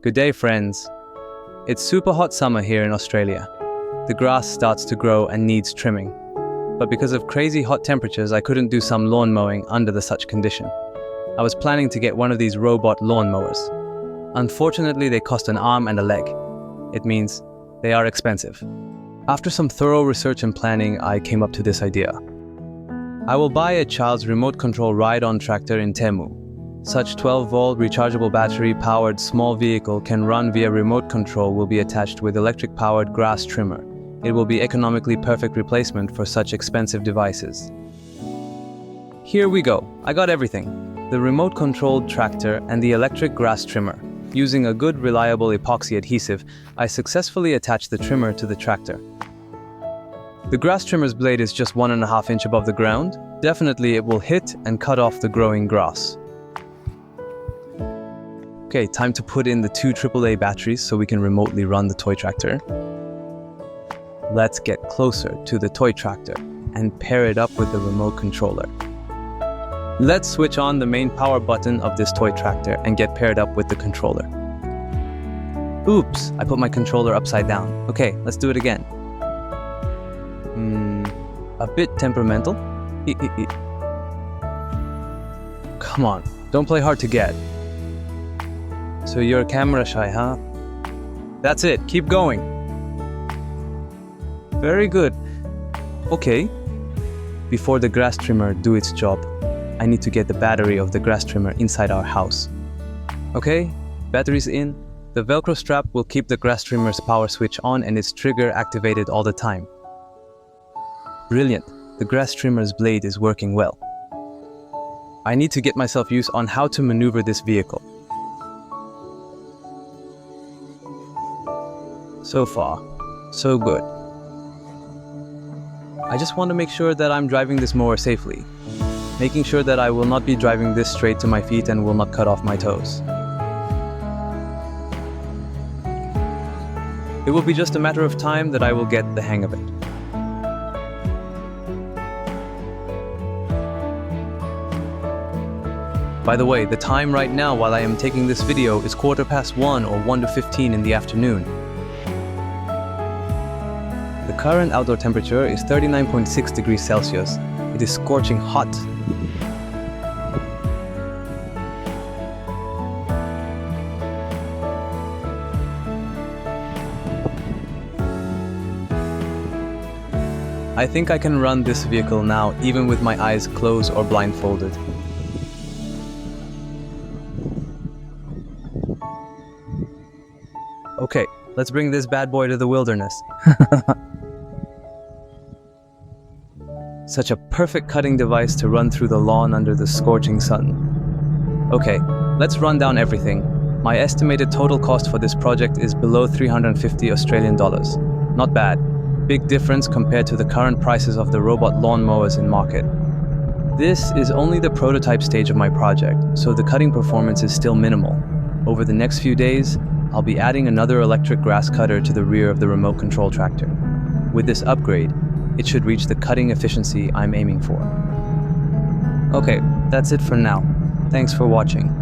Good day, friends. It's super hot summer here in Australia. The grass starts to grow and needs trimming. But because of crazy hot temperatures, I couldn't do some lawn mowing under the such condition. I was planning to get one of these robot lawn mowers. Unfortunately, they cost an arm and a leg. It means they are expensive. After some thorough research and planning, I came up to this idea. I will buy a child's remote control ride-on tractor in Temu. Such 12-volt rechargeable battery-powered small vehicle can run via remote control will be attached with electric-powered grass trimmer. It will be economically perfect replacement for such expensive devices. Here we go. I got everything. The remote-controlled tractor and the electric grass trimmer. Using a good, reliable epoxy adhesive, I successfully attached the trimmer to the tractor. The grass trimmer's blade is just 1.5 inch above the ground. Definitely it will hit and cut off the growing grass. Okay, time to put in the 2 AAA batteries so we can remotely run the toy tractor. Let's get closer to the toy tractor and pair it up with the remote controller. Let's switch on the main power button of this toy tractor and get paired up with the controller. Oops, I put my controller upside down. Okay, let's do it again. A bit temperamental. Come on, don't play hard to get. So you're camera shy, huh? That's it, keep going. Very good. Okay. Before the grass trimmer do its job, I need to get the battery of the grass trimmer inside our house. Okay, battery's in. The Velcro strap will keep the grass trimmer's power switch on and its trigger activated all the time. Brilliant. The grass trimmer's blade is working well. I need to get myself used on how to maneuver this vehicle. So far, so good. I just want to make sure that I'm driving this mower safely, making sure that I will not be driving this straight to my feet and will not cut off my toes. It will be just a matter of time that I will get the hang of it. By the way, the time right now while I am taking this video is 1:15 or 1:15 in the afternoon. The current outdoor temperature is 39.6 degrees Celsius. It is scorching hot. I think I can run this vehicle now even with my eyes closed or blindfolded. Okay, let's bring this bad boy to the wilderness. Such a perfect cutting device to run through the lawn under the scorching sun. Okay, let's run down everything. My estimated total cost for this project is below 350 Australian dollars. Not bad. Big difference compared to the current prices of the robot lawn mowers in market. This is only the prototype stage of my project, so the cutting performance is still minimal. Over the next few days, I'll be adding another electric grass cutter to the rear of the remote control tractor. With this upgrade, it should reach the cutting efficiency I'm aiming for. Okay, that's it for now. Thanks for watching.